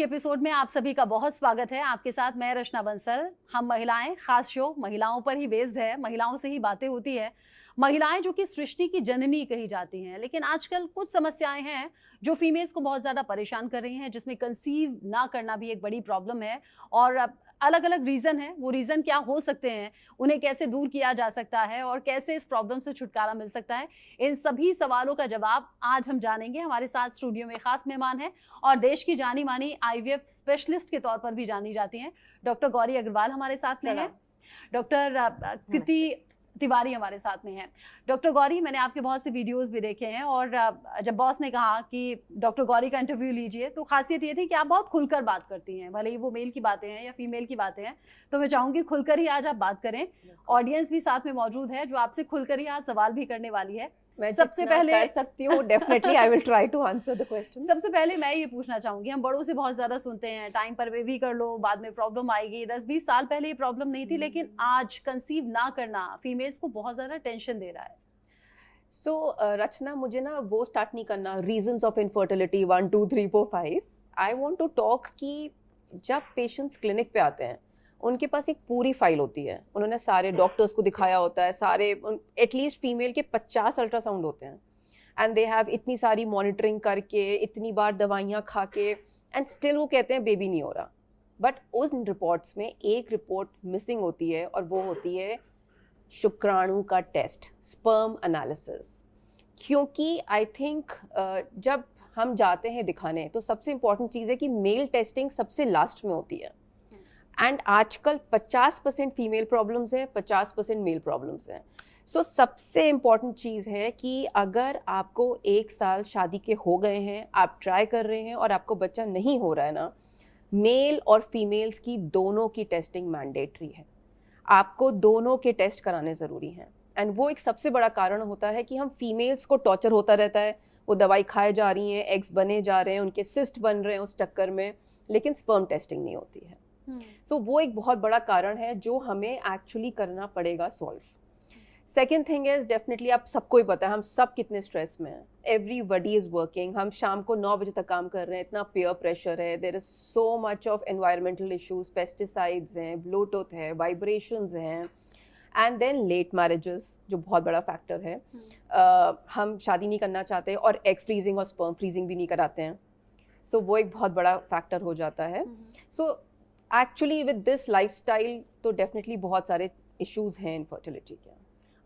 के एपिसोड में आप सभी का बहुत स्वागत है। आपके साथ मैं रचना बंसल। हम महिलाएं, खास शो महिलाओं पर ही बेस्ड है, महिलाओं से ही बातें होती है। महिलाएं जो कि सृष्टि की जननी कही जाती हैं, लेकिन आजकल कुछ समस्याएं हैं जो फीमेल्स को बहुत ज़्यादा परेशान कर रही हैं, जिसमें कंसीव ना करना भी एक बड़ी प्रॉब्लम है। और अलग अलग रीज़न है, वो रीज़न क्या हो सकते हैं, उन्हें कैसे दूर किया जा सकता है और कैसे इस प्रॉब्लम से छुटकारा मिल सकता है, इन सभी सवालों का जवाब आज हम जानेंगे। हमारे साथ स्टूडियो में खास मेहमान हैं और देश की जानी मानी IVF स्पेशलिस्ट के तौर पर भी जानी जाती हैं। डॉक्टर गौरी अग्रवाल हमारे साथ में है, डॉक्टर कृति तिवारी हमारे साथ में है। डॉक्टर गौरी, मैंने आपके बहुत से वीडियोस भी देखे हैं और जब बॉस ने कहा कि डॉक्टर गौरी का इंटरव्यू लीजिए, तो खासियत ये थी कि आप बहुत खुलकर बात करती हैं, भले ही वो मेल की बातें हैं या फीमेल की बातें हैं। तो मैं चाहूँगी खुलकर ही आज आप बात करें। ऑडियंस भी साथ में मौजूद है जो आपसे खुलकर ही आज सवाल भी करने वाली है। मैं सबसे पहले कर सकती हूँ, definitely I will try to answer the question. सबसे पहले मैं ये पूछना चाहूंगी, हम बड़ों से बहुत ज्यादा सुनते हैं टाइम पर बेबी कर लो, बाद में प्रॉब्लम आएगी। 10-20 साल पहले ये प्रॉब्लम नहीं थी, लेकिन आज कंसीव ना करना फीमेल्स को बहुत ज्यादा टेंशन दे रहा है। सो रचना, मुझे ना वो स्टार्ट नहीं करना reasons of infertility 1 2 3 4 5। I want to talk कि जब पेशेंट्स क्लिनिक पे आते हैं उनके पास एक पूरी फाइल होती है, उन्होंने सारे डॉक्टर्स को दिखाया होता है, सारे एटलीस्ट फीमेल के 50 अल्ट्रासाउंड होते हैं एंड दे हैव इतनी सारी मॉनिटरिंग करके, इतनी बार दवाइयाँ खा के, एंड स्टिल वो कहते हैं बेबी नहीं हो रहा। बट उन रिपोर्ट्स में एक रिपोर्ट मिसिंग होती है और वो होती है शुक्राणु का टेस्ट, स्पर्म एनालिसिस। क्योंकि आई थिंक जब हम जाते हैं दिखाने तो सबसे इम्पॉर्टेंट चीज़ है कि मेल टेस्टिंग सबसे लास्ट में होती है। एंड आजकल 50% फीमेल प्रॉब्लम्स हैं, 50% मेल प्रॉब्लम्स हैं। सो सबसे इम्पॉर्टेंट चीज़ है कि अगर आपको 1 साल शादी के हो गए हैं, आप ट्राई कर रहे हैं और आपको बच्चा नहीं हो रहा है ना, मेल और फीमेल्स की दोनों की टेस्टिंग मैंडेटरी है। आपको दोनों के टेस्ट कराने ज़रूरी हैं। एंड वो एक सबसे बड़ा कारण होता है कि हम फीमेल्स को टॉर्चर होता रहता है, वो दवाई खाए जा रही हैं, एग्स बने जा रहे हैं, उनके सिस्ट बन रहे हैं उस चक्कर में, लेकिन स्पर्म टेस्टिंग नहीं होती है। सो वो एक बहुत बड़ा कारण है जो हमें एक्चुअली करना पड़ेगा solve. Second thing is definitely आप सबको ही पता है हम सब कितने स्ट्रेस में हैं। एवरीबडी इज वर्किंग, हम शाम को 9 बजे तक काम कर रहे हैं, इतना पेयर प्रेशर है, there is so much of environmental issues, pesticides हैं, ब्लूटूथ है, वाइब्रेशंस हैं, एंड देन लेट मैरिजेस जो बहुत बड़ा फैक्टर है। हम शादी नहीं करना चाहते और एग फ्रीजिंग और स्पर्म फ्रीजिंग भी नहीं कराते हैं, सो वो एक बहुत बड़ा फैक्टर हो जाता है। So actually with this lifestyle तो डेफिनेटली बहुत सारे इश्यूज हैं इनफर्टिलिटी के।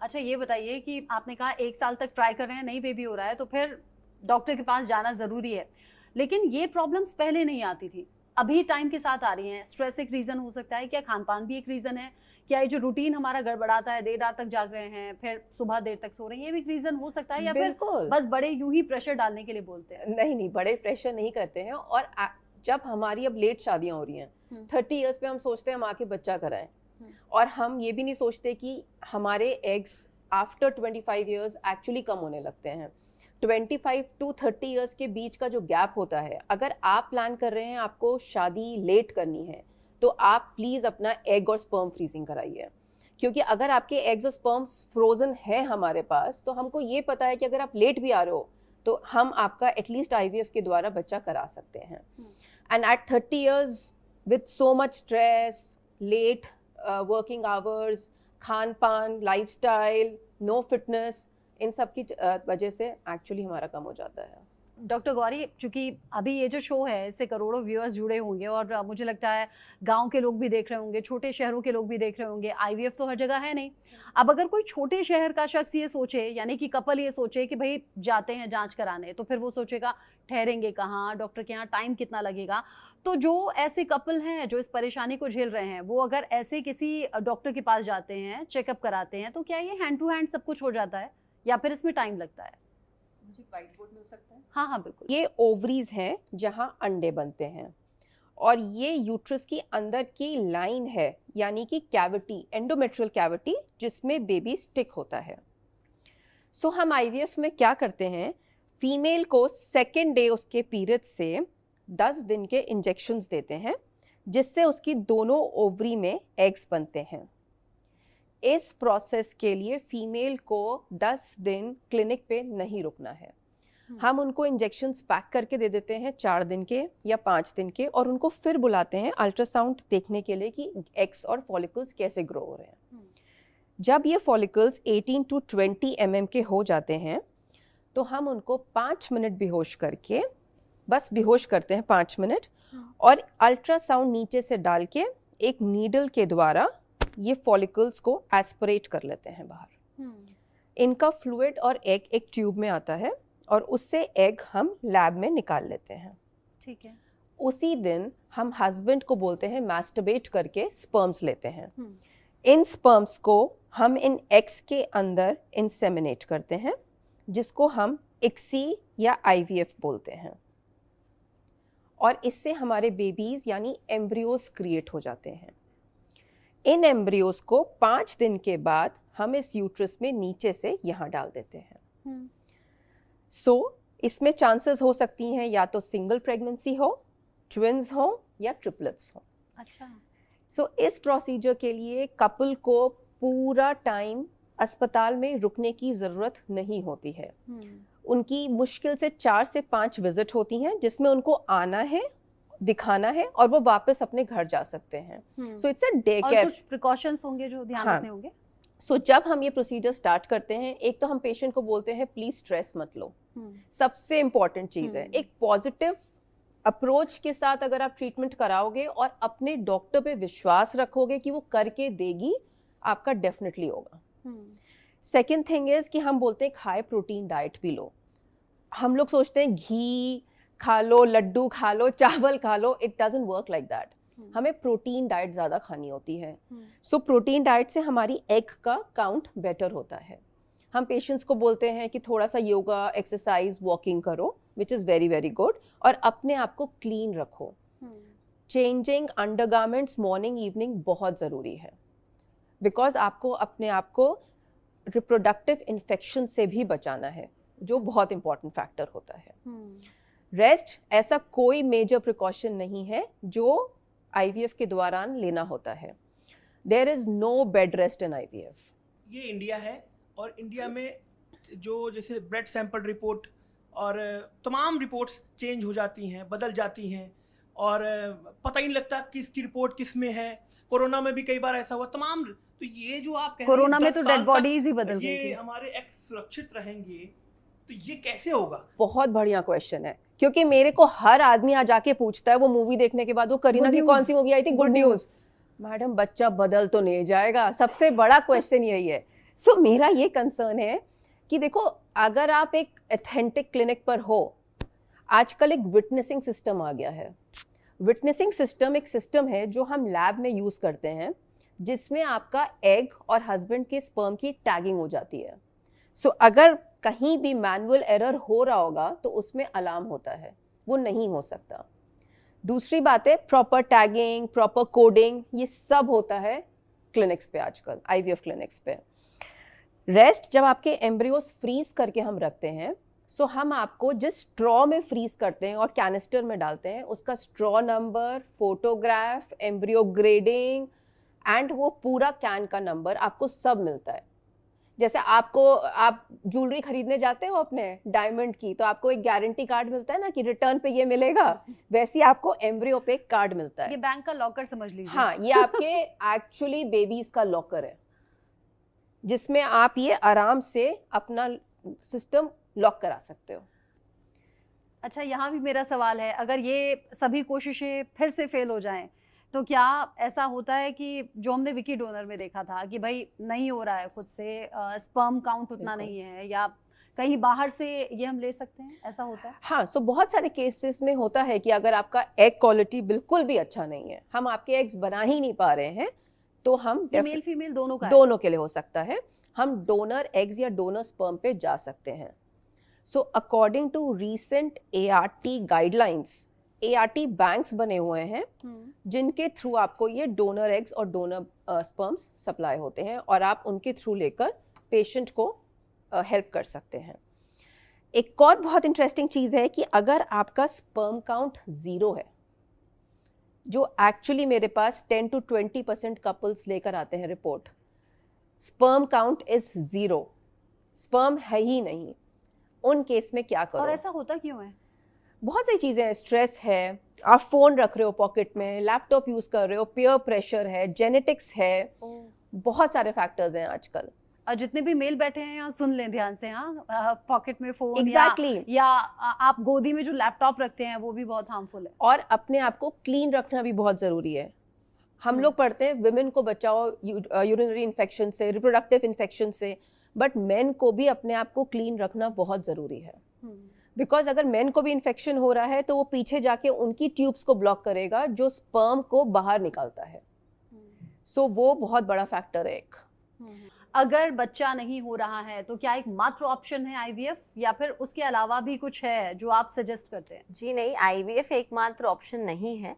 अच्छा, ये बताइए कि आपने कहा 1 साल तक ट्राई कर रहे हैं, नहीं बेबी हो रहा है, तो फिर डॉक्टर के पास जाना ज़रूरी है। लेकिन ये प्रॉब्लम्स पहले नहीं आती थी, अभी टाइम के साथ आ रही हैं। स्ट्रेस एक रीज़न हो सकता है, क्या खान पान भी एक रीज़न है, क्या ये जो रूटीन हमारा गड़बड़ाता है, देर रात तक जाग रहे हैं, फिर सुबह देर तक सो रहे हैं, ये भी एक रीज़न हो सकता है, या फिर बस बड़े यूं ही प्रेशर डालने के लिए बोलते हैं? नहीं, बड़े प्रेशर नहीं करते हैं। और जब हमारी अब लेट शादियाँ हो रही हैं, 30 ईयर्स पे हम सोचते हैं हम आके बच्चा कराएं, और हम ये भी नहीं सोचते कि हमारे एग्स आफ्टर 25 ईयर्स एक्चुअली कम होने लगते हैं। 25 to 30 ईयर्स के बीच का जो गैप होता है, अगर आप प्लान कर रहे हैं आपको शादी लेट करनी है, तो आप प्लीज़ अपना एग और स्पर्म फ्रीजिंग कराइए। क्योंकि अगर आपके एग्स और स्पर्म्स फ्रोजन है हमारे पास, तो हमको ये पता है कि अगर आप लेट भी आ रहे हो तो हम आपका एटलीस्ट IVF के द्वारा बच्चा करा सकते हैं। And at 30 years with so much stress, late working hours, खान पान, लाइफस्टाइल, नो फिटनेस, इन सब की वजह से एक्चुअली हमारा कम हो जाता है। डॉक्टर गौरी, चूंकि अभी ये जो शो है इससे करोड़ों व्यूअर्स जुड़े होंगे और मुझे लगता है गांव के लोग भी देख रहे होंगे, छोटे शहरों के लोग भी देख रहे होंगे। IVF तो हर जगह है नहीं। अब अगर कोई छोटे शहर का शख्स ये सोचे, यानी कि कपल ये सोचे कि भाई जाते हैं जांच कराने, तो फिर वो सोचेगा ठहरेंगे कहाँ, डॉक्टर के यहाँ टाइम कितना लगेगा। तो जो ऐसे कपल हैं जो इस परेशानी को झेल रहे हैं, वो अगर ऐसे किसी डॉक्टर के पास जाते हैं, चेकअप कराते हैं, तो क्या ये हैंड टू हैंड सब कुछ हो जाता है या फिर इसमें टाइम लगता है? मुझे व्हाइट बोर्ड मिल सकता है? हाँ हाँ बिल्कुल। ये ओवरीज हैं जहां अंडे बनते हैं, और ये यूट्रस की अंदर की लाइन है, यानी कि कैविटी, एंडोमेट्रियल कैविटी, जिसमें बेबी स्टिक होता है। सो हम IVF में क्या करते हैं, फीमेल को सेकेंड डे उसके पीरियड से 10 दिन के इंजेक्शंस देते हैं, जिससे उसकी दोनों ओवरी में एग्स बनते हैं। इस प्रोसेस के लिए फीमेल को 10 दिन क्लिनिक पे नहीं रुकना है। हम उनको इंजेक्शंस पैक करके दे देते हैं 4 दिन के या 5 दिन के, और उनको फिर बुलाते हैं अल्ट्रासाउंड देखने के लिए कि एग्स और फॉलिकल्स कैसे ग्रो हो रहे हैं। जब ये फॉलिकल्स 18 to 20 mm के हो जाते हैं तो हम उनको 5 मिनट बेहोश करके, बस बेहोश करते हैं 5 मिनट, और अल्ट्रासाउंड नीचे से डाल के एक नीडल के द्वारा ये फॉलिकल्स को एस्पिरेट कर लेते हैं बाहर। इनका फ्लूइड और एग एक ट्यूब में आता है और उससे एग हम लैब में निकाल लेते हैं। ठीक है। उसी दिन हम हस्बैंड को बोलते हैं मैस्टरबेट करके स्पर्म्स लेते हैं। इन स्पर्म्स को हम इन एग्स के अंदर इंसेमिनेट करते हैं, जिसको हम इक्सी या IVF बोलते हैं, और इससे हमारे बेबीज यानी एम्ब्रियोज क्रिएट हो जाते हैं। इन एम्ब्रियोज को 5 दिन के बाद हम इस यूट्रस में नीचे से यहाँ डाल देते हैं। सो इसमें चांसेस हो सकती हैं या तो सिंगल प्रेगनेंसी हो, ट्विंस हो या ट्रिपलेट्स हो। अच्छा। सो इस प्रोसीजर के लिए कपल को पूरा टाइम अस्पताल में रुकने की ज़रूरत नहीं होती है। उनकी मुश्किल से 4 से 5 विजिट होती हैं, जिसमें उनको आना है, दिखाना है, और वो वापस अपने घर जा सकते हैं। So it's a day care. कुछ प्रिकॉशंस होंगे जो ध्यान रखने होंगे। सो जब हम ये प्रोसीजर स्टार्ट करते हैं, एक तो हम पेशेंट को बोलते हैं प्लीज स्ट्रेस मत लो, सबसे इम्पॉर्टेंट चीज़ है। एक पॉजिटिव अप्रोच के साथ अगर आप ट्रीटमेंट कराओगे और अपने डॉक्टर पे विश्वास रखोगे कि वो करके देगी, आपका डेफिनेटली होगा। सेकेंड थिंग इज कि हम बोलते हैं हाई प्रोटीन डाइट भी लो। हम लोग सोचते हैं घी खा लो, लड्डू खा लो, चावल खा लो, it doesn't work like that. हमें प्रोटीन डाइट ज़्यादा खानी होती है। सो प्रोटीन डाइट से हमारी एग का काउंट बेटर होता है। हम पेशेंट्स को बोलते हैं कि थोड़ा सा योगा, एक्सरसाइज, वॉकिंग करो, which is very very good, और अपने आप को क्लीन रखो। चेंजिंग अंडरगारमेंट्स मॉर्निंग इवनिंग बहुत ज़रूरी है, बिकॉज आपको अपने आप को रिप्रोडक्टिव इन्फेक्शन से भी बचाना है, जो बहुत इंपॉर्टेंट फैक्टर होता है। रेस्ट ऐसा कोई मेजर प्रिकॉशन नहीं है जो IVF के दौरान लेना होता है। There is no bed rest in IVF। ये इंडिया है, और इंडिया में जो जैसे ब्लड सैंपल रिपोर्ट और तमाम रिपोर्ट्स चेंज हो जाती हैं, बदल जाती हैं, और पता ही नहीं लगता कि इसकी रिपोर्ट किस में है। कोरोना में भी कई बार ऐसा हुआ। तमाम तो ये जो आप कह रहे हैं, कोरोना में 10 तो साल डेड बॉडीज ही तक बदल गई ये थी। हमारे एक्स सुरक्षित रहेंगे, तो ये कैसे होगा? बहुत बढ़िया क्वेश्चन है, क्योंकि मेरे को हर आदमी आ जाके पूछता है वो मूवी देखने के बाद, वो करीना की कौन सी मूवी आई थी, गुड न्यूज। मैडम बच्चा बदल तो नहीं जाएगा, सबसे बड़ा क्वेश्चन यही है। सो मेरा ये कंसर्न है कि देखो, अगर आप एक ऑथेंटिक क्लिनिक पर हो, आजकल एक विटनेसिंग सिस्टम आ गया है। विटनेसिंग सिस्टम एक सिस्टम है जो हम लैब में यूज करते हैं, जिसमें आपका एग और हस्बैंड के स्पर्म की टैगिंग हो जाती है। सो अगर कहीं भी मैनुअल एरर हो रहा होगा तो उसमें अलार्म होता है, वो नहीं हो सकता। दूसरी बात है प्रॉपर टैगिंग, प्रॉपर कोडिंग, ये सब होता है क्लिनिक्स पे आजकल, IVF क्लिनिक्स पे। रेस्ट जब आपके एम्ब्रियोस फ्रीज करके हम रखते हैं, सो हम आपको जिस स्ट्रॉ में फ्रीज करते हैं और कैनिस्टर में डालते हैं, उसका straw number, photograph, embryo grading and वो पूरा कैन का नंबर आपको सब मिलता है। जैसे आप ज्वेलरी खरीदने जाते हो अपने डायमंड की, तो आपको एक गारंटी कार्ड मिलता है ना कि रिटर्न पे ये मिलेगा, वैसे ही आपको एम्ब्रियो पे एक कार्ड मिलता है। ये बैंक का लॉकर समझ लीजिए। हाँ, ये आपके एक्चुअली बेबीज का लॉकर है, जिसमें आप ये आराम से अपना सिस्टम लॉक करा सकते हो। अच्छा, यहाँ भी मेरा सवाल है, अगर ये सभी कोशिशें फिर से फेल हो जाएं, तो क्या ऐसा होता है कि जो हमने विकी डोनर में देखा था कि भाई नहीं हो रहा है खुद से, स्पर्म काउंट उतना नहीं है, या कहीं बाहर से ये हम ले सकते हैं, ऐसा होता है? हाँ, सो बहुत सारे केसेस में होता है कि अगर आपका एग क्वालिटी बिल्कुल भी अच्छा नहीं है, हम आपके एग्स बना ही नहीं पा रहे हैं, तो हम मेल फीमेल दोनों का दोनों के लिए हो सकता है, हम डोनर एग्स या डोनर स्पर्म पे जा सकते हैं। So according to recent ART guidelines, ART banks बने हुए हैं जिनके थ्रू आपको ये डोनर एग्स और डोनर स्पर्म्स सप्लाई होते हैं, और आप उनके थ्रू लेकर पेशेंट को हेल्प कर सकते हैं। एक और बहुत इंटरेस्टिंग चीज़ है कि अगर आपका स्पर्म काउंट 0 है, जो एक्चुअली मेरे पास 10 to 20% कपल्स लेकर आते हैं report, sperm count is 0, sperm है ही नहीं, उन केस में क्या और करो। ऐसा होता क्यों है? बहुत सारी चीज़ें हैं, स्ट्रेस है, आप फ़ोन रख रहे हो पॉकेट में, लैपटॉप यूज़ कर रहे हो, पीयर प्रेशर है, जेनेटिक्स है, बहुत सारे फैक्टर्स हैं आजकल। और जितने भी मेल बैठे हैं यहाँ सुन लें ध्यान से, हाँ, पॉकेट में फोन Exactly. या आप गोदी में जो लैपटॉप रखते हैं वो भी बहुत हार्मफुल है। और अपने आप को क्लीन रखना भी बहुत ज़रूरी है। हम लोग पढ़ते हैं विमेन को बचाओ यूरिनरी इन्फेक्शन से, रिप्रोडक्टिव इन्फेक्शन से, बट मेन को भी अपने आप को क्लीन रखना बहुत ज़रूरी है। बिकॉज अगर मेन को भी इन्फेक्शन हो रहा है तो वो पीछे जाके उनकी ट्यूब्स को ब्लॉक करेगा जो स्पर्म को बाहर निकालता है। सो वो बहुत बड़ा फैक्टर है एक। अगर बच्चा नहीं हो रहा है तो क्या एक मात्र ऑप्शन है आईवीएफ, या फिर उसके अलावा भी कुछ है जो आप सजेस्ट करते हैं? जी नहीं, आईवीएफ एकमात्र ऑप्शन नहीं है।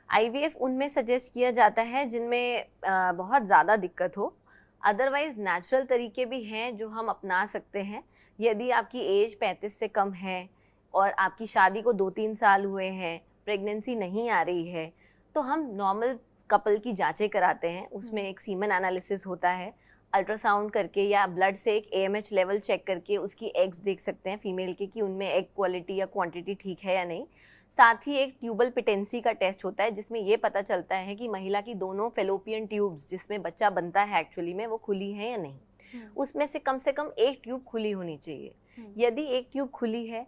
आईवीएफ उनमें सजेस्ट किया जाता है जिनमें बहुत ज़्यादा दिक्कत हो। अदरवाइज नेचुरल तरीके भी हैं जो हम अपना सकते हैं। यदि आपकी एज 35 से कम है और आपकी शादी को 2-3 साल हुए हैं, प्रेगनेंसी नहीं आ रही है, तो हम नॉर्मल कपल की जांचें कराते हैं। उसमें एक सीमन एनालिसिस होता है, अल्ट्रासाउंड करके या ब्लड से एक AMH लेवल चेक करके उसकी एग्स देख सकते हैं फीमेल के कि उनमें एग क्वालिटी या क्वांटिटी ठीक है या नहीं। साथ ही एक ट्यूबल पिटेंसी का टेस्ट होता है जिसमें ये पता चलता है कि महिला की दोनों फेलोपियन ट्यूब्स जिसमें बच्चा बनता है एक्चुअली में वो खुली है या नहीं। उसमें से कम एक ट्यूब खुली होनी चाहिए। यदि एक ट्यूब खुली है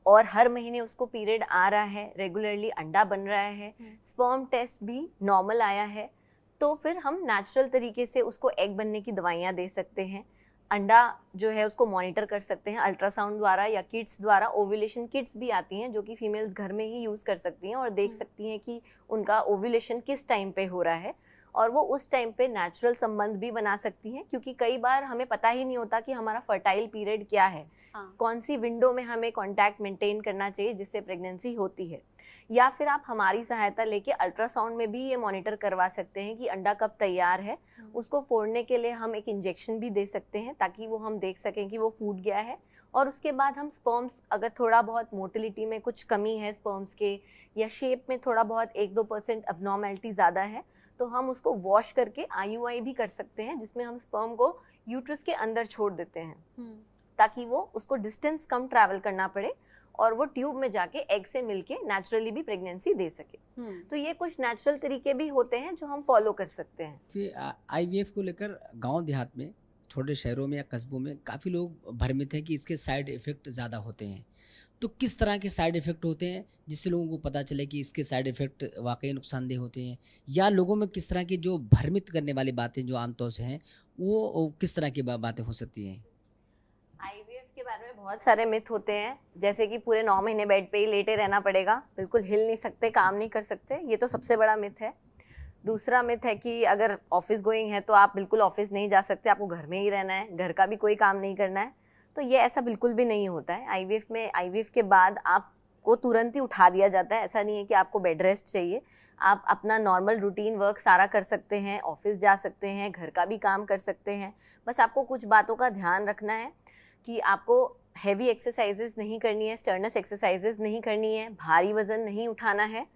और हर महीने उसको पीरियड आ रहा है, रेगुलरली अंडा बन रहा है, स्पर्म टेस्ट भी नॉर्मल आया है, तो फिर हम नेचुरल तरीके से उसको एग बनने की दवाइयाँ दे सकते हैं। अंडा जो है उसको मॉनिटर कर सकते हैं अल्ट्रासाउंड द्वारा या किट्स द्वारा। ओव्यूलेशन किट्स भी आती हैं जो कि फीमेल्स घर में ही यूज़ कर सकती हैं और देख सकती हैं कि उनका ओव्यूलेशन किस टाइम पे हो रहा है, और वो उस टाइम पे नेचुरल संबंध भी बना सकती हैं, क्योंकि कई बार हमें पता ही नहीं होता कि हमारा फर्टाइल पीरियड क्या है, कौन सी विंडो में हमें कांटेक्ट मेंटेन करना चाहिए जिससे प्रेगनेंसी होती है। या फिर आप हमारी सहायता लेके अल्ट्रासाउंड में भी ये मॉनिटर करवा सकते हैं कि अंडा कब तैयार है। उसको फोड़ने के लिए हम एक इंजेक्शन भी दे सकते हैं ताकि वो हम देख सकें कि वो फूट गया है, और उसके बाद हम स्पर्म्स, अगर थोड़ा बहुत मोटिलिटी में कुछ कमी है स्पर्म्स के या शेप में थोड़ा बहुत 1-2% अबनॉर्मेलिटी ज़्यादा है, तो हम उसको वॉश करके IUI भी कर सकते हैं जिसमें हम स्पर्म को यूट्रस के अंदर छोड़ देते हैं ताकि वो उसको डिस्टेंस कम ट्रैवल करना पड़े और वो ट्यूब में जाके एग से मिलके नेचुरली भी प्रेगनेंसी दे सके। तो ये कुछ नेचुरल तरीके भी होते हैं जो हम फॉलो कर सकते हैं। IVF को लेकर गांव देहात में, छोटे शहरों में या कस्बों में काफ़ी लोग भ्रमित हैं कि इसके साइड इफ़ेक्ट ज़्यादा होते हैं। तो किस तरह के साइड इफ़ेक्ट होते हैं जिससे लोगों को पता चले कि इसके साइड इफ़ेक्ट वाकई नुकसानदेह होते हैं, या लोगों में किस तरह की जो भ्रमित करने वाली बातें जो आमतौर से हैं वो किस तरह की बातें हो सकती हैं? IVF के बारे में बहुत सारे मिथ होते हैं, जैसे कि पूरे 9 महीने बेड पे ही लेटे रहना पड़ेगा, बिल्कुल हिल नहीं सकते, काम नहीं कर सकते। ये तो सबसे बड़ा मिथ है। दूसरा मिथ है कि अगर ऑफिस गोइंग है तो आप बिल्कुल ऑफिस नहीं जा सकते, आपको घर में ही रहना है, घर का भी कोई काम नहीं करना है। तो ये ऐसा बिल्कुल भी नहीं होता है। IVF के बाद आपको तुरंत ही उठा दिया जाता है। ऐसा नहीं है कि आपको बेड रेस्ट चाहिए। आप अपना नॉर्मल रूटीन वर्क सारा कर सकते हैं, ऑफिस जा सकते हैं, घर का भी काम कर सकते हैं। बस आपको कुछ बातों का ध्यान रखना है कि आपको हैवी एक्सरसाइजेस नहीं करनी है, स्टर्नस एक्सरसाइजेस नहीं करनी है, भारी वजन नहीं उठाना है,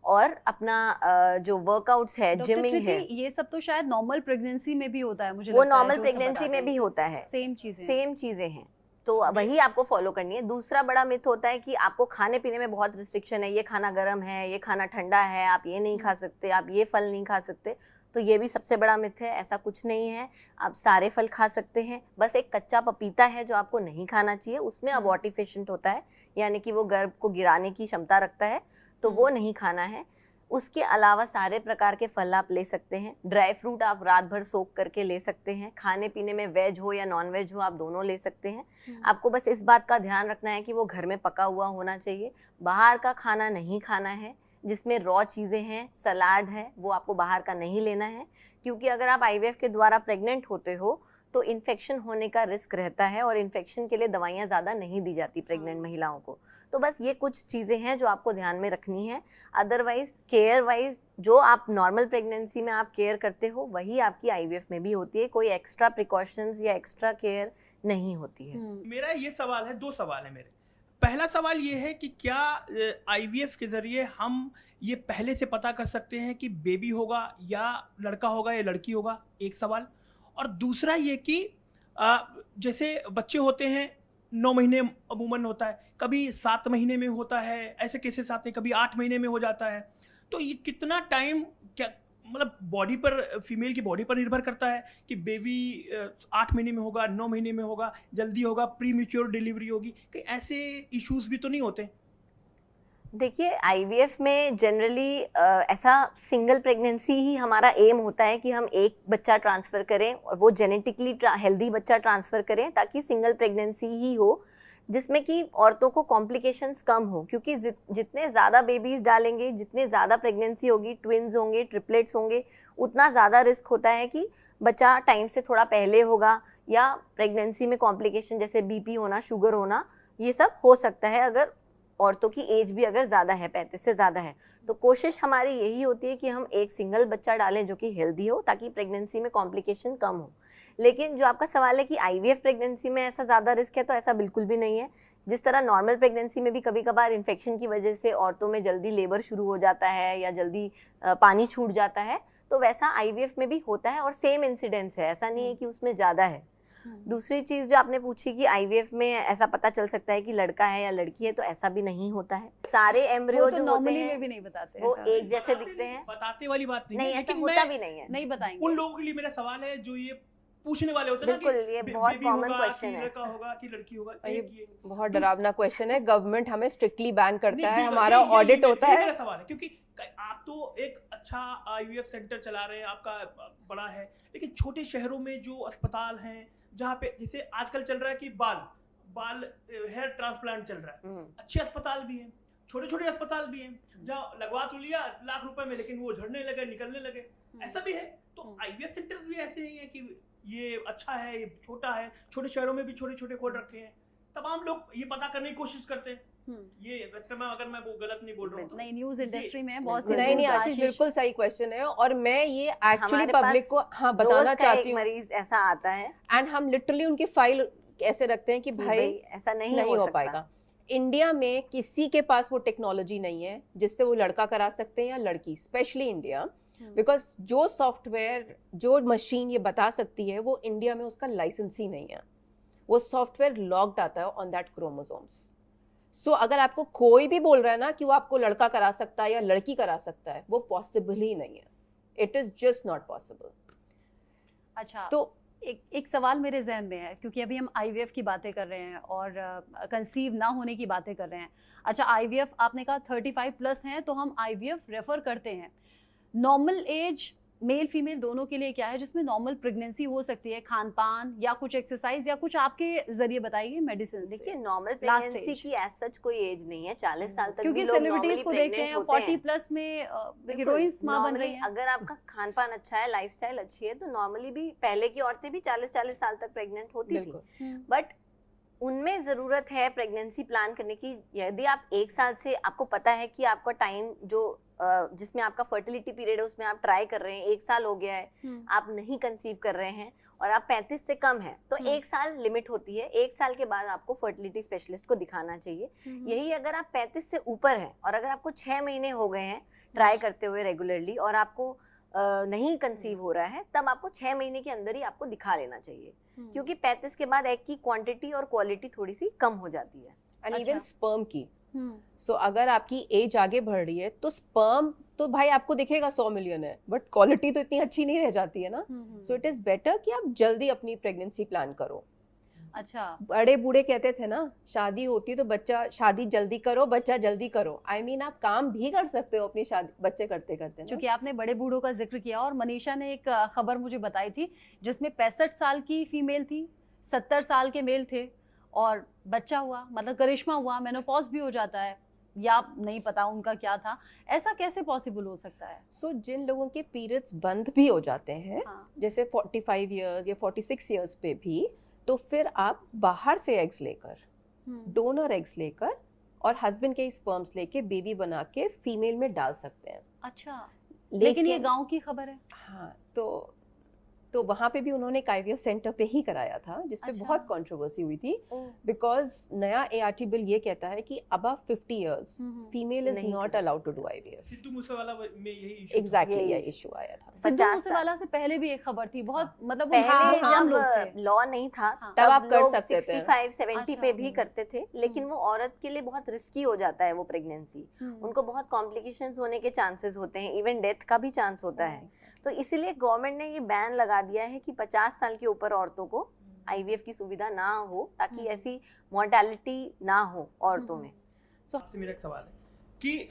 और अपना जो वर्कआउट्स है, जिमिंग है, ये सब तो शायद नॉर्मल प्रेगनेंसी में भी होता है, मुझे वो लगता है, नॉर्मल जो सब प्रेगनेंसी बताते में हैं। भी होता है। सेम चीजें हैं। तो वही आपको फॉलो करनी है। दूसरा बड़ा मिथ होता है कि आपको खाने पीने में बहुत रिस्ट्रिक्शन है, ये खाना गर्म है, ये खाना ठंडा है, आप ये नहीं खा सकते, आप ये फल नहीं खा सकते। तो ये भी सबसे बड़ा मिथ है। ऐसा कुछ नहीं है, आप सारे फल खा सकते हैं। बस एक कच्चा पपीता है जो आपको नहीं खाना चाहिए, उसमें अबॉर्टिफिशेंट होता है, यानी कि वो गर्भ को गिराने की क्षमता रखता है, तो वो नहीं खाना है। उसके अलावा सारे प्रकार के फल आप ले सकते हैं। ड्राई फ्रूट आप रात भर सोक करके ले सकते हैं। खाने पीने में वेज हो या नॉन वेज हो, आप दोनों ले सकते हैं। आपको बस इस बात का ध्यान रखना है कि वो घर में पका हुआ होना चाहिए। बाहर का खाना नहीं खाना है, जिसमें रॉ चीज़ें हैं, सलाद है, वो आपको बाहर का नहीं लेना है, क्योंकि अगर आप IVF के द्वारा प्रेग्नेंट होते हो तो इन्फेक्शन होने का रिस्क रहता है, और इन्फेक्शन के लिए दवाइयाँ ज़्यादा नहीं दी जाती प्रेग्नेंट महिलाओं को। तो बस ये कुछ चीज़ें हैं जो आपको ध्यान में रखनी है। अदरवाइज केयर वाइज जो आप नॉर्मल प्रेगनेंसी में आप केयर करते हो वही आपकी IVF में भी होती है। कोई एक्स्ट्रा प्रिकॉशंस या एक्स्ट्रा केयर नहीं होती है। मेरा ये सवाल है, 2 सवाल है मेरे। पहला सवाल ये है कि क्या IVF के जरिए हम ये पहले से पता कर सकते हैं कि बेबी होगा या लड़का होगा या लड़की होगा, एक सवाल। और दूसरा ये कि जैसे बच्चे होते हैं 9 महीने अमूमन होता है, कभी 7 महीने में होता है, ऐसे केसेस आते हैं, कभी 8 महीने में हो जाता है। तो ये कितना टाइम क्या मतलब बॉडी पर, फीमेल की बॉडी पर निर्भर करता है कि बेबी 8 महीने में होगा, 9 महीने में होगा, जल्दी होगा, प्री मैच्योर डिलीवरी होगी, कहीं ऐसे इश्यूज भी तो नहीं होते? देखिए आईवीएफ में जनरली ऐसा सिंगल प्रेगनेंसी ही हमारा एम होता है कि हम एक बच्चा ट्रांसफ़र करें और वो जेनेटिकली हेल्दी बच्चा ट्रांसफ़र करें ताकि सिंगल प्रेगनेंसी ही हो जिसमें कि औरतों को कॉम्प्लिकेशंस कम हो, क्योंकि जितने ज़्यादा बेबीज़ डालेंगे, जितने ज़्यादा प्रेगनेंसी होगी, ट्विन्स होंगे, ट्रिपलेट्स होंगे, उतना ज़्यादा रिस्क होता है कि बच्चा टाइम से थोड़ा पहले होगा या प्रेगनेंसी में कॉम्प्लिकेशन जैसे बीपी होना, शुगर होना, ये सब हो सकता है अगर औरतों की एज भी अगर ज़्यादा है, 35 से ज़्यादा है। तो कोशिश हमारी यही होती है कि हम एक सिंगल बच्चा डालें जो कि हेल्दी हो ताकि प्रेगनेंसी में कॉम्प्लिकेशन कम हो। लेकिन जो आपका सवाल है कि आईवीएफ प्रेगनेंसी में ऐसा ज़्यादा रिस्क है, तो ऐसा बिल्कुल भी नहीं है। जिस तरह नॉर्मल प्रेगनेंसी में भी कभी कभार इन्फेक्शन की वजह से औरतों में जल्दी लेबर शुरू हो जाता है या जल्दी पानी छूट जाता है, तो वैसा आईवीएफ में भी होता है और सेम इंसिडेंस है, ऐसा नहीं है कि उसमें ज़्यादा है। दूसरी चीज़ जो आपने पूछी कि आईवीएफ में ऐसा पता चल सकता है कि लड़का है या लड़की है, तो ऐसा भी नहीं होता है। सारे एम्ब्रियो वो तो जो होते नॉर्मली हैं में भी नहीं बताते वो हैं। एक जैसे दिखते हैं। बताते वाली बात नहीं, नहीं, है, ऐसा लेकिन होता मैं भी नहीं है। नहीं बताएंगे। उन लोगों के लिए मेरा सवाल है जो ये पूछने वाले होते हैं ना बिल्कुल, कि ये बहुत बेबी कॉमन होगा क्वेश्चन कि है। लड़का होगा कि लड़की होगा, ये एक ये बहुत डरावना क्वेश्चन है। गवर्नमेंट हमें स्ट्रिक्टली बैन करता नहीं, है, बिल्कुल, हमारा ये ऑडिट होता ये है। मेरा सवाल है, क्योंकि आप तो एक अच्छा आईवीएफ सेंटर चला रहे हैं, आपका बड़ा है, लेकिन छोटे शहरों में जो अस्पताल हैं जहाँ पे जैसे आजकल चल रहा है कि बाल हेयर ट्रांसप्लांट चल रहा है, अच्छे अस्पताल भी हैं, छोटे छोटे अस्पताल भी हैं जहाँ लगवा तो लिया लाख रुपए में, लेकिन वो झड़ने लगे, निकलने लगे, ऐसा भी है। तो आईवीएफ सेंटर्स भी ऐसे ही हैं कि ये अच्छा है, ये छोटा है, छोटे शहरों में भी छोटे छोटे खोल रखे हैं, तमाम लोग ये पता करने की कोशिश करते हैं। ये वैसे मैं अगर मैं वो गलत नहीं बोल रहा हूँ तो नहीं, न्यूज इंडस्ट्री में बहुत से नहीं न्यूज़ आशीष, बिल्कुल सही क्वेश्चन है और मैं ये एक्चुअली हमारे पब्लिक को पास हाँ रोज बताना का चाहती एक हूँ। मरीज ऐसा आता है एंड हम लिटरली उनकी फाइल ऐसे रखते हैं कि कि भाई ऐसा नहीं हो सकता। पाएगा। इंडिया में किसी के पास वो टेक्नोलॉजी नहीं है जिससे वो लड़का करा सकते हैं या लड़की, स्पेशली इंडिया, बिकॉज जो सॉफ्टवेयर, जो मशीन ये बता सकती है, वो इंडिया में उसका लाइसेंस ही नहीं है। वो सॉफ्टवेयर लॉक्ड आता है ऑन दैट क्रोमोसोम्स। सो अगर आपको कोई भी बोल रहा है ना कि वो आपको लड़का करा सकता है या लड़की करा सकता है, वो पॉसिबल ही नहीं है। It is just not possible. अच्छा, तो एक सवाल मेरे जहन में है, क्योंकि अभी हम आईवीएफ की बातें कर रहे हैं और कंसीव ना होने की बातें कर रहे हैं। अच्छा, आईवीएफ आपने कहा 35 प्लस हैं, तो हम आईवीएफ रेफर करते हैं। नॉर्मल एज मेल फीमेल दोनों के लिए क्या है जिसमें नॉर्मल प्रेगनेंसी हो सकती है? खान पान या कुछ एक्सरसाइज या कुछ आपके जरिए बताइए मेडिसिन? देखिए नॉर्मल Last प्रेगनेंसी age. की एज सच कोई एज नहीं है, 40 साल तक क्योंकि भी लोग सेलिब्रिटीज normally को देखते pregnant हैं होते 40 हैं। प्लस में बिल्कुल, हीरोइंस माँ बन रही normally हैं। अगर आपका खान पान अच्छा है, लाइफस्टाइल अच्छी है, तो नॉर्मली भी पहले की औरतें भी 40-40 साल तक प्रेग्नेंट होती थी। बिल्कुल। बट उनमें ज़रूरत है प्रेगनेंसी प्लान करने की। यदि आप एक साल से आपको पता है कि आपका टाइम जो जिसमें आपका फर्टिलिटी पीरियड है उसमें आप ट्राई कर रहे हैं, 1 साल हो गया है, आप नहीं कंसीव कर रहे हैं और आप 35 से कम है, तो 1 साल लिमिट होती है। 1 साल के बाद आपको फर्टिलिटी स्पेशलिस्ट को दिखाना चाहिए। यही अगर आप 35 से ऊपर हैं और अगर आपको 6 महीने हो गए हैं ट्राई करते हुए रेगुलरली और आपको नहीं कंसीव हो रहा है, तब आपको 6 महीने के अंदर ही आपको दिखा लेना चाहिए, क्योंकि 35 के बाद एग की क्वांटिटी और क्वालिटी थोड़ी सी कम हो जाती है। एंड अच्छा। इवन स्पर्म की। सो अगर आपकी एज आगे बढ़ रही है तो स्पर्म तो भाई आपको दिखेगा 100 मिलियन है, बट क्वालिटी तो इतनी अच्छी नहीं रह जाती है ना। सो इट इज बेटर कि आप जल्दी अपनी प्रेगनेंसी प्लान करो। अच्छा, बड़े बूढ़े कहते थे ना, शादी होती तो बच्चा, शादी जल्दी करो, बच्चा जल्दी करो। आई मीन आप काम भी कर सकते हो अपनी शादी बच्चे करते करते ना। क्योंकि आपने बड़े बूढ़ों का जिक्र किया और मनीषा ने एक खबर मुझे बताई थी जिसमें 65 साल की फीमेल थी, 70 साल के मेल थे और बच्चा हुआ, मतलब करिश्मा हुआ, मेनोपॉज भी हो जाता है या नहीं पता उनका क्या था। ऐसा कैसे पॉसिबल हो सकता है? सो जिन लोगों के पीरियड्स बंद भी हो जाते हैं, हाँ। जैसे 45 इयर्स या 46 इयर्स पे भी, तो फिर आप बाहर से एग्स लेकर, डोनर एग्स लेकर और हस्बैंड के स्पर्म्स लेके बेबी बना के फीमेल में डाल सकते हैं। अच्छा, लेकिन ये गांव की खबर है। हाँ, तो तो वहाँ पे भी उन्होंने एक IVF सेंटर पे ही कराया था, जिस पे अच्छा। बहुत कंट्रोवर्सी हुई थी, ओह, बिकॉज नया ART बिल ये कहता है कि अबव 50 इयर्स फीमेल इज नहीं नॉट कर allowed to do IVF। Sidhu Moosewala में यही issue था। एग्जैक्टली यही यह issue। इशू आया था। सिद्धू 50 मूसेवाला से पहले भी एक खबर थी, बहुत मतलब वो पहले आम लोग थे। जब लॉ नहीं था हाँ। तब आप कर लोग सकते थे। 65 70 अच्छा, पे भी करते थे, लेकिन हम्म। वो औरत के लिए बहुत रिस्की हो जाता है वो प्रेगनेंसी। उनको बहुत कॉम्प्लिकेशंस होने के चांसेस होते हैं, इवन डेथ का भी चांस होता है। तो इसीलिए गवर्नमेंट ने ये बैन लगा दिया है कि 50 साल के ऊपर औरतों को IVF की सुविधा ना हो, ताकि ऐसी मॉर्टेलिटी ना हो औरतों में। आपसे मेरा एक सवाल है कि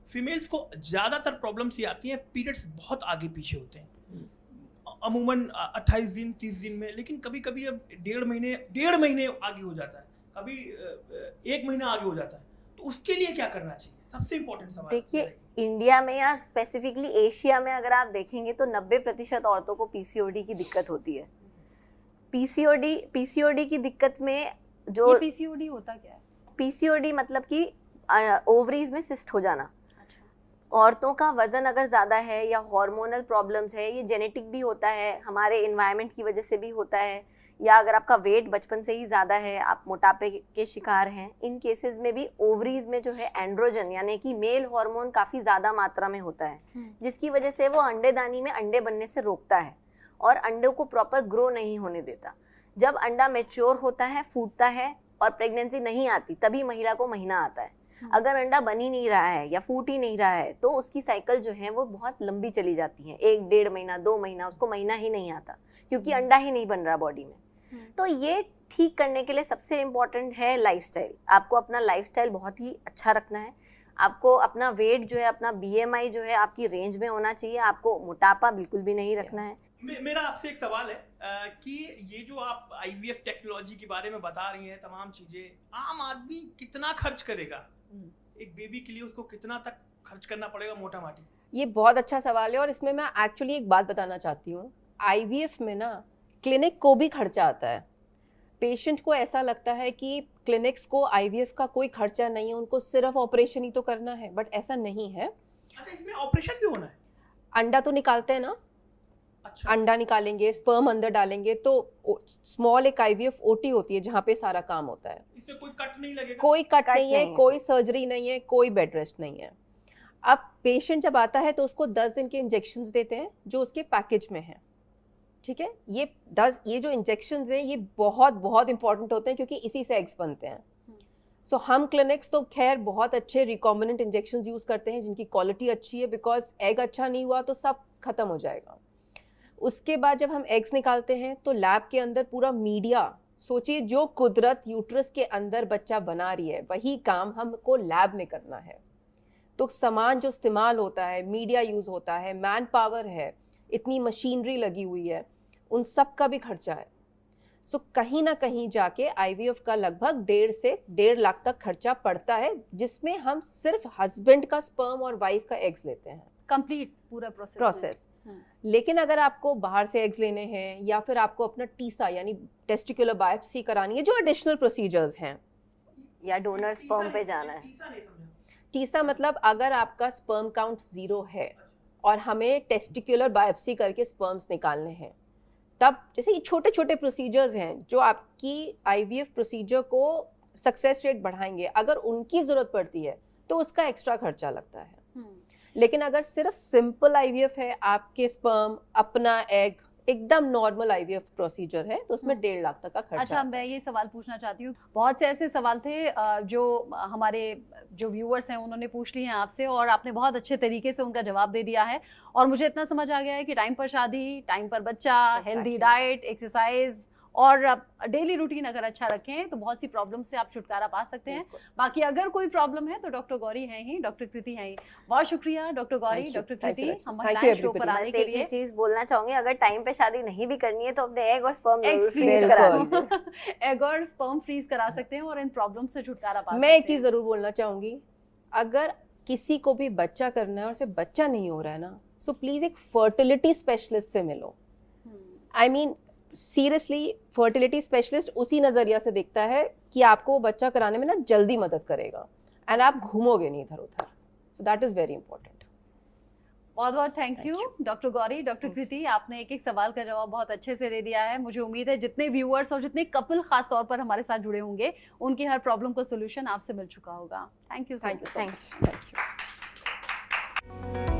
फीमेल्स को ज्यादातर प्रॉब्लम्स ये आती हैं, पीरियड्स बहुत आगे पीछे होते हैं, अमूमन 28 दिन 30 दिन में, लेकिन कभी कभी अब 1.5 महीने आगे हो जाता है, कभी 1 महीना आगे हो जाता है, तो उसके लिए क्या करना चाहिए? सबसे इम्पोर्टेंट सवाल देखिए, इंडिया में या स्पेसिफिकली एशिया में अगर आप देखेंगे तो 90% औरतों को PCOD की दिक्कत होती है। PCOD की दिक्कत में जो ये PCOD होता क्या है? PCOD मतलब कि ओवरीज में सिस्ट हो जाना। अच्छा। औरतों का वजन अगर ज़्यादा है या हार्मोनल प्रॉब्लम्स है, ये जेनेटिक भी होता है, हमारे इन्वायरमेंट की वजह से भी होता है, या अगर आपका वेट बचपन से ही ज़्यादा है, आप मोटापे के शिकार हैं, इन केसेस में भी ओवरीज में जो है एंड्रोजन यानी कि मेल हार्मोन काफ़ी ज़्यादा मात्रा में होता है, जिसकी वजह से वो अंडेदानी में अंडे बनने से रोकता है और अंडों को प्रॉपर ग्रो नहीं होने देता। जब अंडा मैच्योर होता है, फूटता है और प्रेगनेंसी नहीं आती, तभी महिला को महीना आता है। अगर अंडा बन ही नहीं रहा है या फूट ही नहीं रहा है तो उसकी साइकिल जो है वो बहुत लंबी चली जाती है, 1-1.5 महीना 2 महीना, उसको महीना ही नहीं आता क्योंकि अंडा ही नहीं बन रहा बॉडी में। तो ये ठीक करने के लिए सबसे इम्पोर्टेंट है लाइफस्टाइल। आपको अपना लाइफस्टाइल बहुत ही अच्छा रखना है, आपको अपना वेट जो है, अपना BMI जो है आपकी रेंज में होना चाहिए, आपको मोटापा बिल्कुल भी नहीं रखना है। मेरा आपसे एक सवाल है कि ये जो आप IVF टेक्नोलॉजी के बारे में बता रही हैं, तमाम चीजें, आम आदमी कितना खर्च करेगा एक बेबी के लिए? उसको कितना तक खर्च करना पड़ेगा मोटा माटी? ये बहुत अच्छा सवाल है और इसमें मैं एक्चुअली एक बात बताना चाहती हूँ। IVF में ना क्लिनिक को भी खर्चा आता है। पेशेंट को ऐसा लगता है कि क्लिनिक्स को IVF का कोई खर्चा नहीं है, उनको सिर्फ ऑपरेशन ही तो करना है, बट ऐसा नहीं है। अच्छा, इसमें ऑपरेशन भी होना है? अंडा तो निकालते हैं ना, अच्छा, अंडा निकालेंगे, स्पर्म अंदर डालेंगे, तो स्मॉल एक IVF OT होती है जहाँ पे सारा काम होता है। इसमें कोई कट नहीं लगेगा? कोई कट नहीं है, नहीं है। कोई सर्जरी नहीं है, कोई बेड रेस्ट नहीं है। अब पेशेंट जब आता है तो उसको 10 दिन के इंजेक्शंस देते हैं जो उसके पैकेज में है, ठीक है। ये जो इंजेक्शंस हैं ये बहुत बहुत इंपॉर्टेंट होते हैं क्योंकि इसी से एग्स बनते हैं। सो हम क्लिनिक्स तो खैर बहुत अच्छे रिकॉम्बिनेंट इंजेक्शंस यूज़ करते हैं जिनकी क्वालिटी अच्छी है, बिकॉज एग अच्छा नहीं हुआ तो सब खत्म हो जाएगा। उसके बाद जब हम एग्स निकालते हैं तो लैब के अंदर पूरा मीडिया, सोचिए जो कुदरत यूट्रस के अंदर बच्चा बना रही है वही काम हमको लैब में करना है। तो सामान जो इस्तेमाल होता है, मीडिया यूज़ होता है, मैन पावर है, इतनी मशीनरी लगी हुई है, उन सब का भी खर्चा है। सो कहीं ना कहीं जाके IVF का लगभग 1.5 से 1.5 लाख तक खर्चा पड़ता है, जिसमें हम सिर्फ हस्बैंड का स्पर्म और वाइफ का एग्स लेते हैं, कंप्लीट पूरा प्रोसेस। लेकिन अगर आपको बाहर से एग्स लेने हैं या फिर आपको अपना टीसा यानी टेस्टिकुलर बायोप्सी करानी है, जो एडिशनल प्रोसीजर्स हैं, या डोनर स्पर्म पे जाना है। तीसरा नहीं समझा। टीसा मतलब अगर आपका स्पर्म काउंट 0 है और हमें टेस्टिकुलर बायोप्सी करके स्पर्म्स निकालने हैं, तब जैसे ये छोटे छोटे प्रोसीजर्स हैं जो आपकी IVF प्रोसीजर को सक्सेस रेट बढ़ाएंगे, अगर उनकी ज़रूरत पड़ती है तो उसका एक्स्ट्रा खर्चा लगता है। लेकिन अगर सिर्फ सिंपल IVF है, आपके स्पर्म अपना एग, एकदम नॉर्मल IVF प्रोसीजर है, तो उसमें 1.5 लाख तक का खर्चा अच्छा, आता है। मैं ये सवाल पूछना चाहती हूँ, बहुत से ऐसे सवाल थे जो हमारे जो व्यूअर्स हैं उन्होंने पूछ लिए हैं आपसे और आपने बहुत अच्छे तरीके से उनका जवाब दे दिया है। और मुझे इतना समझ आ गया है कि टाइम पर शादी, टाइम पर बच्चा, हेल्दी डाइट, एक्सरसाइज और डेली रूटीन अगर अच्छा रखें तो बहुत सी प्रॉब्लम से आप छुटकारा पा सकते हैं। बाकी अगर कोई प्रॉब्लम है तो डॉक्टर गौरी हैं ही, डॉक्टर कृति हैं ही। बहुत शुक्रिया doctor Gauri, Thank you. Doctor Thank you, Kriti, Rachna. हम Thank you, महिलाएं शो पर everybody. आने बस के एक ही लिए। चीज बोलना चाहूंगी, अगर टाइम पे शादी नहीं भी करनी है तो अपने एग और स्पर्म एग्स फ्रीज फ्रीज करा बिल्कुल। लीजिए। एग और स्पर्म फ्रीज करा सकते हैं और इन प्रॉब्लम से छुटकारा पा सकते मैं हैं। एक चीज़ ज़रूर बोलना चाहूँगी, अगर किसी को भी बच्चा करना है और उसे बच्चा नहीं हो रहा है ना, सो प्लीज़ एक फर्टिलिटी स्पेशलिस्ट से मिलो। I mean seriously, fertility specialist उसी नज़रिया से देखता है कि आपको वो बच्चा कराने में ना जल्दी मदद करेगा एंड आप घूमोगे नहीं इधर उधर। So that is very important. बहुत बहुत thank Thank you doctor Gauri, doctor Thanks. कृति, आपने एक एक सवाल का जवाब बहुत अच्छे से दे दिया है। मुझे उम्मीद है जितने व्यूअर्स और जितने कपल खास तौर पर हमारे साथ जुड़े होंगे उनकी हर प्रॉब्लम का सोल्यूशन आपसे मिल चुका होगा। Thank you so thank you much. So Thank much. Thank you.